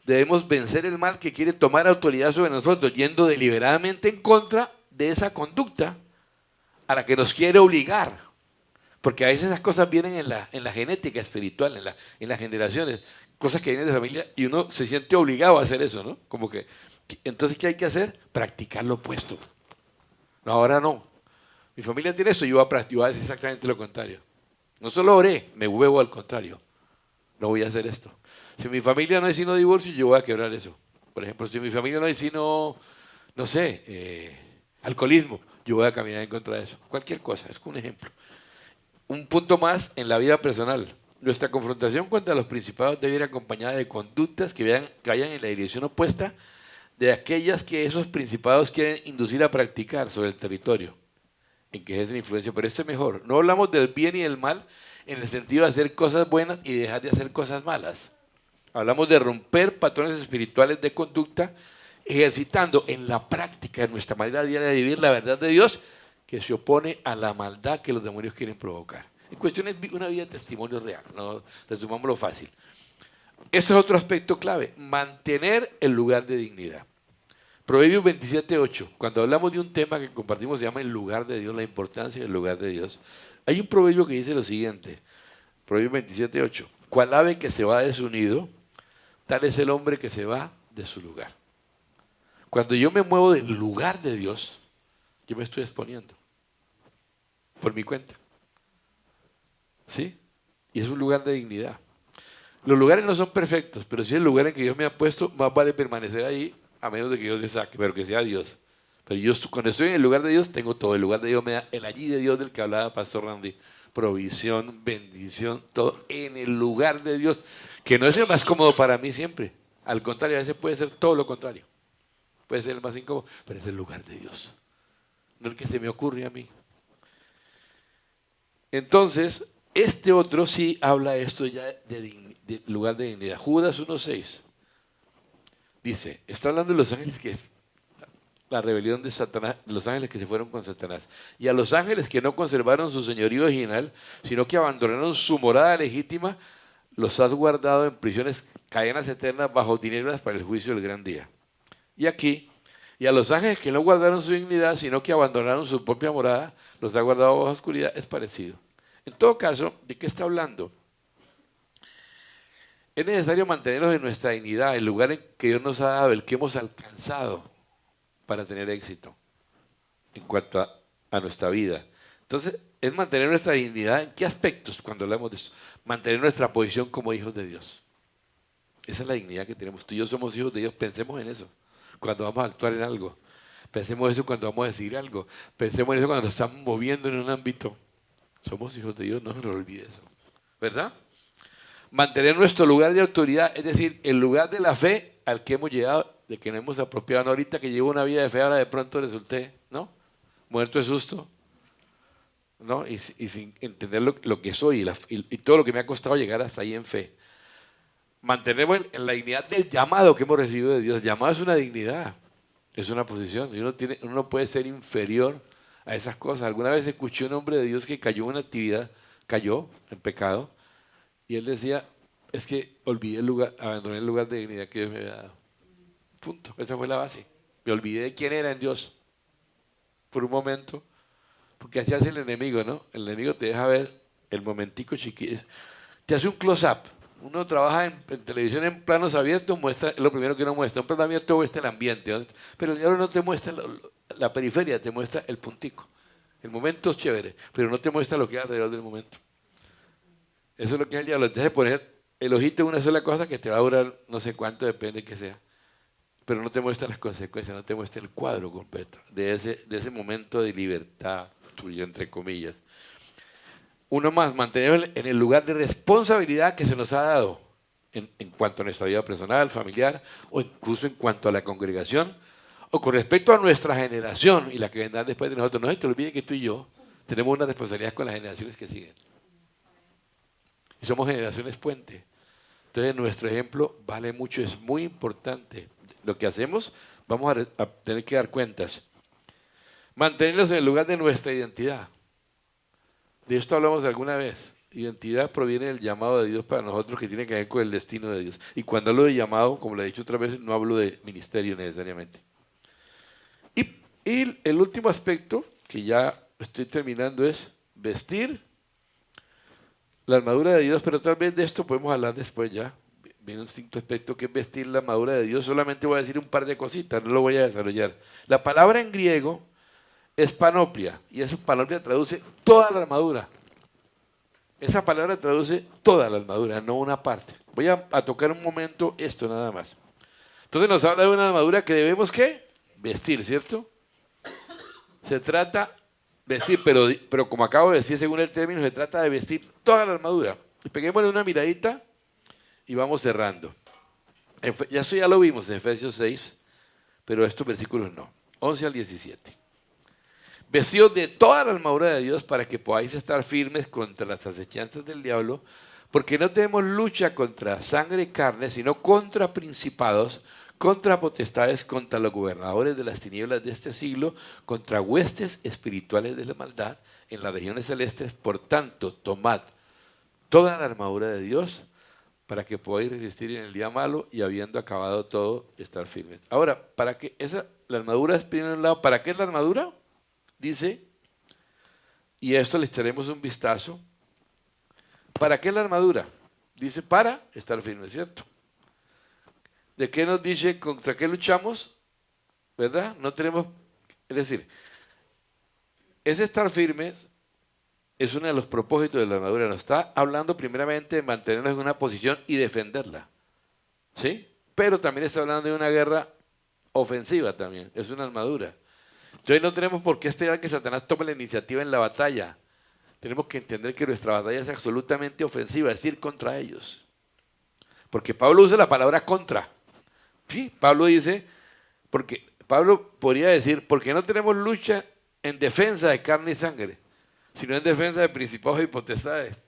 debemos vencer el mal que quiere tomar autoridad sobre nosotros, yendo deliberadamente en contra de esa conducta a la que nos quiere obligar. Porque a veces esas cosas vienen en la genética espiritual, en las generaciones, cosas que vienen de familia y uno se siente obligado a hacer eso, ¿no? Como que, entonces, ¿qué hay que hacer? Practicar lo opuesto. No, ahora no. Mi familia tiene eso, yo voy a hacer exactamente lo contrario. No solo oré, me huevo al contrario. No voy a hacer esto. Si mi familia no hay sino divorcio, yo voy a quebrar eso. Por ejemplo, si mi familia no hay sino, no sé, alcoholismo, yo voy a caminar en contra de eso. Cualquier cosa, es un ejemplo. Un punto más en la vida personal. Nuestra confrontación contra los principados debe ir acompañada de conductas que vayan en la dirección opuesta de aquellas que esos principados quieren inducir a practicar sobre el territorio en que ejercen influencia. Pero este es mejor. No hablamos del bien y del mal en el sentido de hacer cosas buenas y dejar de hacer cosas malas. Hablamos de romper patrones espirituales de conducta, ejercitando en la práctica de nuestra manera diaria de vivir la verdad de Dios que se opone a la maldad que los demonios quieren provocar. En cuestión es una vida de testimonio real, no resumámoslo fácil. Ese es otro aspecto clave, mantener el lugar de dignidad. Proverbios 27:8, cuando hablamos de un tema que compartimos, se llama el lugar de Dios, la importancia del lugar de Dios. Hay un proverbio que dice lo siguiente, Proverbios 27:8, cual ave que se va de su nido, tal es el hombre que se va de su lugar. Cuando yo me muevo del lugar de Dios, yo me estoy exponiendo por mi cuenta. ¿Sí? Y es un lugar de dignidad. Los lugares no son perfectos, pero si es el lugar en que Dios me ha puesto, más vale permanecer ahí, a menos de que Dios te saque, pero que sea Dios. Pero yo cuando estoy en el lugar de Dios, tengo todo. El lugar de Dios me da el allí de Dios del que hablaba Pastor Randy. Provisión, bendición, todo en el lugar de Dios, que no es el más cómodo para mí siempre. Al contrario, a veces puede ser todo lo contrario. Puede ser el más incómodo, pero es el lugar de Dios. No el que se me ocurre a mí. Entonces, este otro sí habla esto ya de lugar de dignidad. Judas 1.6 dice, está hablando de los ángeles que la rebelión de Satanás, los ángeles que se fueron con Satanás, y a los ángeles que no conservaron su señorío original, sino que abandonaron su morada legítima, los has guardado en prisiones, cadenas eternas bajo tinieblas para el juicio del gran día. Y aquí, y a los ángeles que no guardaron su dignidad, sino que abandonaron su propia morada, los ha guardado bajo oscuridad, es parecido. En todo caso, ¿de qué está hablando? Es necesario mantenernos en nuestra dignidad, el lugar en que Dios nos ha dado, el que hemos alcanzado para tener éxito en cuanto a nuestra vida. Entonces, es mantener nuestra dignidad. ¿En qué aspectos cuando hablamos de eso? Mantener nuestra posición como hijos de Dios. Esa es la dignidad que tenemos. Tú y yo somos hijos de Dios. Pensemos en eso cuando vamos a actuar en algo. Pensemos en eso cuando vamos a decir algo. Pensemos en eso cuando nos estamos moviendo en un ámbito. Somos hijos de Dios, no se nos olvide eso. ¿Verdad? Mantener nuestro lugar de autoridad, es decir, el lugar de la fe al que hemos llegado, de que nos hemos apropiado. No, ahorita que llevo una vida de fe, ahora de pronto resulté, ¿no? Muerto de susto, ¿no? Y sin entender lo que soy y todo lo que me ha costado llegar hasta ahí en fe. Mantenemos en la dignidad del llamado que hemos recibido de Dios. El llamado es una dignidad, es una posición. Y uno no puede ser inferior a esas cosas. Alguna vez escuché un hombre de Dios que cayó en una actividad, cayó en pecado, y él decía, es que olvidé el lugar, abandoné el lugar de dignidad que Dios me había dado. Punto. Esa fue la base. Me olvidé de quién era en Dios por un momento, porque así hace el enemigo, ¿no? El enemigo te deja ver el momentico chiquito, te hace un close-up. Uno trabaja en televisión en planos abiertos, muestra, es lo primero que uno muestra. Un plano abierto muestra el ambiente, ¿no? Pero el diablo no te muestra la periferia, te muestra el puntico. El momento es chévere, pero no te muestra lo que hay alrededor del momento. Eso es lo que es el diablo. Te hace poner el ojito en una sola cosa que te va a durar no sé cuánto, depende de que sea. Pero no te muestra las consecuencias, no te muestra el cuadro completo de ese momento de libertad tuyo, entre comillas. Uno más, mantener en el lugar de responsabilidad que se nos ha dado en cuanto a nuestra vida personal, familiar, o incluso en cuanto a la congregación, o con respecto a nuestra generación y la que vendrán después de nosotros. No se te olvide que tú y yo tenemos una responsabilidad con las generaciones que siguen. Y somos generaciones puente. Entonces nuestro ejemplo vale mucho, es muy importante. Lo que hacemos, vamos a tener que dar cuentas. Mantenerlos en el lugar de nuestra identidad. De esto hablamos alguna vez. Identidad proviene del llamado de Dios para nosotros que tiene que ver con el destino de Dios. Y cuando hablo de llamado, como lo he dicho otra vez, no hablo de ministerio necesariamente. Y el último aspecto, que ya estoy terminando, es vestir la armadura de Dios, pero tal vez de esto podemos hablar después ya. Viene un quinto aspecto que es vestir la armadura de Dios. Solamente voy a decir un par de cositas, no lo voy a desarrollar. La palabra en griego es panoplia, y esa panoplia traduce toda la armadura. Esa palabra traduce toda la armadura, no una parte. Voy a tocar un momento esto nada más. Entonces nos habla de una armadura que debemos, ¿qué? Vestir, ¿cierto? Se trata vestir, pero como acabo de decir, según el término, se trata de vestir toda la armadura. Y peguémosle una miradita y vamos cerrando. Esto ya lo vimos en Efesios 6, pero estos versículos no. 11 al 17. Vestidos de toda la armadura de Dios para que podáis estar firmes contra las acechanzas del diablo, porque no tenemos lucha contra sangre y carne, sino contra principados, contra potestades, contra los gobernadores de las tinieblas de este siglo, contra huestes espirituales de la maldad en las regiones celestes. Por tanto, tomad toda la armadura de Dios para que podáis resistir en el día malo y habiendo acabado todo, estar firmes. Ahora, la armadura es primero un lado. ¿Para qué es la armadura? Dice, y a esto le echaremos un vistazo. ¿Para qué es la armadura? Dice, para estar firme, ¿cierto? ¿De qué nos dice? ¿Contra qué luchamos? ¿Verdad? No tenemos, es decir, es estar firmes es uno de los propósitos de la armadura. Nos está hablando primeramente de mantenernos en una posición y defenderla, ¿sí? Pero también está hablando de una guerra ofensiva también, es una armadura. Entonces no tenemos por qué esperar que Satanás tome la iniciativa en la batalla. Tenemos que entender que nuestra batalla es absolutamente ofensiva, es ir contra ellos. Porque Pablo usa la palabra contra. Sí, Pablo dice, porque Pablo podría decir, porque no tenemos lucha en defensa de carne y sangre, sino en defensa de principados y potestades.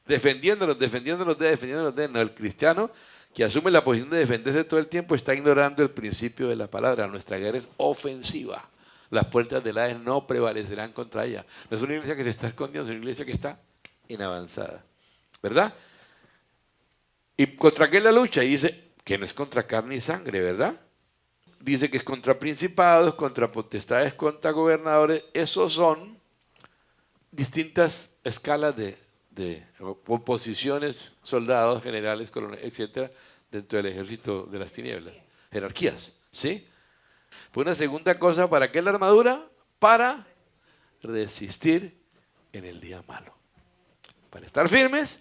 Defendiéndolos de. No, el cristiano que asume la posición de defenderse todo el tiempo está ignorando el principio de la palabra. Nuestra guerra es ofensiva. Las puertas del Hades no prevalecerán contra ella. No es una iglesia que se está escondiendo, es una iglesia que está en avanzada. ¿Verdad? ¿Y contra qué es la lucha? Y dice que no es contra carne y sangre, ¿verdad? Dice que es contra principados, contra potestades, contra gobernadores. Esos son distintas escalas o posiciones, soldados, generales, coroneles, etcétera, dentro del ejército de las tinieblas. Jerarquías, ¿sí? Pues una segunda cosa, ¿para qué la armadura? Para resistir en el día malo. Para estar firmes,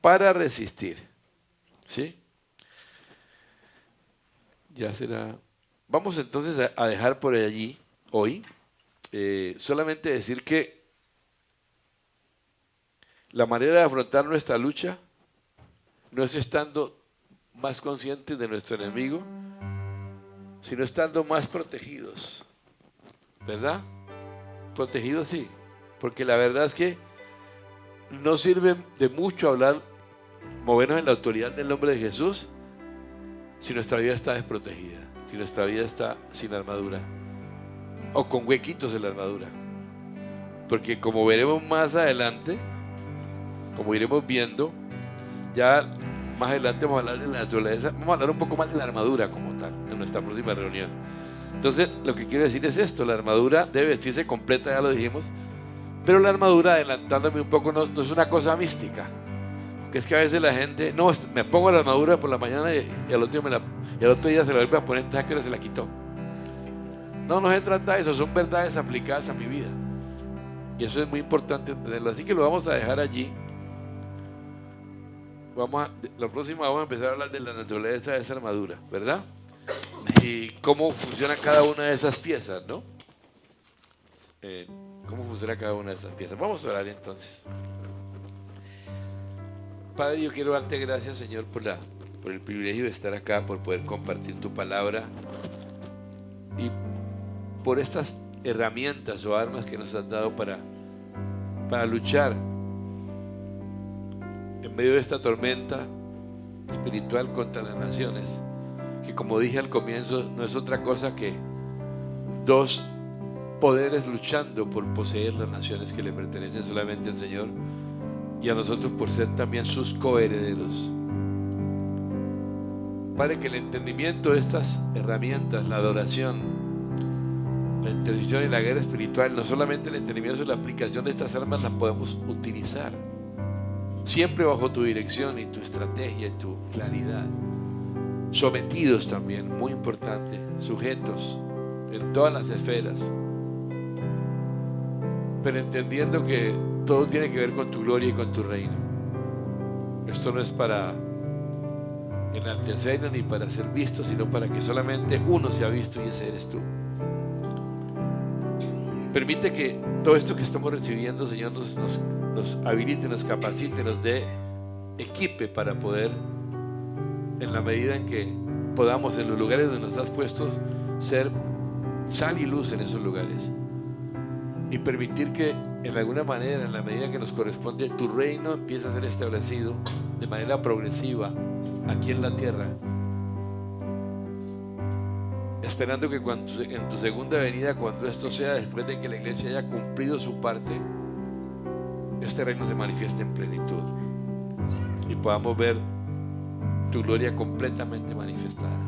para resistir. ¿Sí? Ya será. Vamos entonces a dejar por allí hoy. Solamente decir que la manera de afrontar nuestra lucha no es estando más conscientes de nuestro enemigo, sino estando más protegidos. ¿Verdad? Protegidos sí. Porque la verdad es que no sirve de mucho hablar, movernos en la autoridad del nombre de Jesús, si nuestra vida está desprotegida, si nuestra vida está sin armadura, o con huequitos en la armadura. Porque como veremos más adelante, como iremos viendo, ya más adelante vamos a hablar de la naturaleza, vamos a hablar un poco más de la armadura como tal, en nuestra próxima reunión. Entonces, lo que quiero decir es esto, la armadura debe vestirse completa, ya lo dijimos, pero la armadura, adelantándome un poco, no es una cosa mística. Que es que a veces la gente, no, me pongo la armadura por la mañana y al otro día se la vuelve a poner, entonces que se la quitó. No se trata de eso, son verdades aplicadas a mi vida. Y eso es muy importante entenderlo. Así que lo vamos a dejar allí. La próxima vamos a empezar a hablar de la naturaleza de esa armadura, ¿verdad? Y cómo funciona cada una de esas piezas, ¿no? Cómo funciona cada una de esas piezas. Vamos a orar entonces. Padre, yo quiero darte gracias, Señor, por el privilegio de estar acá, por poder compartir tu palabra y por estas herramientas o armas que nos has dado para luchar en medio de esta tormenta espiritual contra las naciones, que como dije al comienzo, no es otra cosa que dos poderes luchando por poseer las naciones que le pertenecen solamente al Señor, y a nosotros por ser también sus coherederos. Padre, que el entendimiento de estas herramientas, la adoración, la intercesión y la guerra espiritual, no solamente el entendimiento, sino la aplicación de estas armas las podemos utilizar, siempre bajo tu dirección y tu estrategia y tu claridad. Sometidos también, muy importante, sujetos en todas las esferas, pero entendiendo que todo tiene que ver con tu gloria y con tu reino. Esto no es para enaltecernos ni para ser visto, sino para que solamente uno sea visto, y ese eres tú. Permite que todo esto que estamos recibiendo, Señor, nos habilite, nos capacite, nos dé equipe para poder, en la medida en que podamos, en los lugares donde nos has puesto, ser sal y luz en esos lugares. Y permitir que en alguna manera, en la medida que nos corresponde, tu reino empiece a ser establecido de manera progresiva aquí en la tierra, esperando que en tu segunda venida, cuando esto sea después de que la iglesia haya cumplido su parte, este reino se manifieste en plenitud y podamos ver tu gloria completamente manifestada.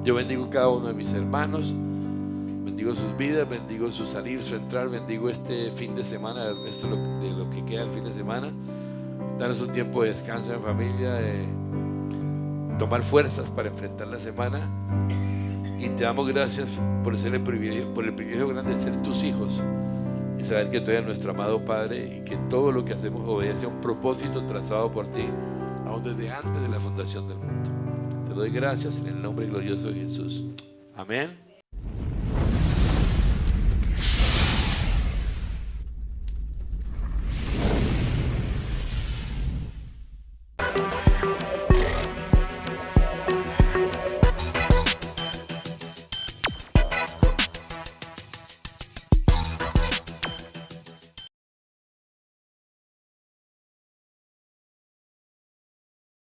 Yo bendigo cada uno de mis hermanos, bendigo sus vidas, bendigo su salir, su entrar, bendigo este fin de semana, esto de lo que queda el fin de semana. Danos un tiempo de descanso en familia, de tomar fuerzas para enfrentar la semana, y te damos gracias por el privilegio grande de ser tus hijos y saber que tú eres nuestro amado Padre y que todo lo que hacemos obedece a un propósito trazado por ti, aún desde antes de la fundación del mundo. Te doy gracias en el nombre glorioso de Jesús. Amén.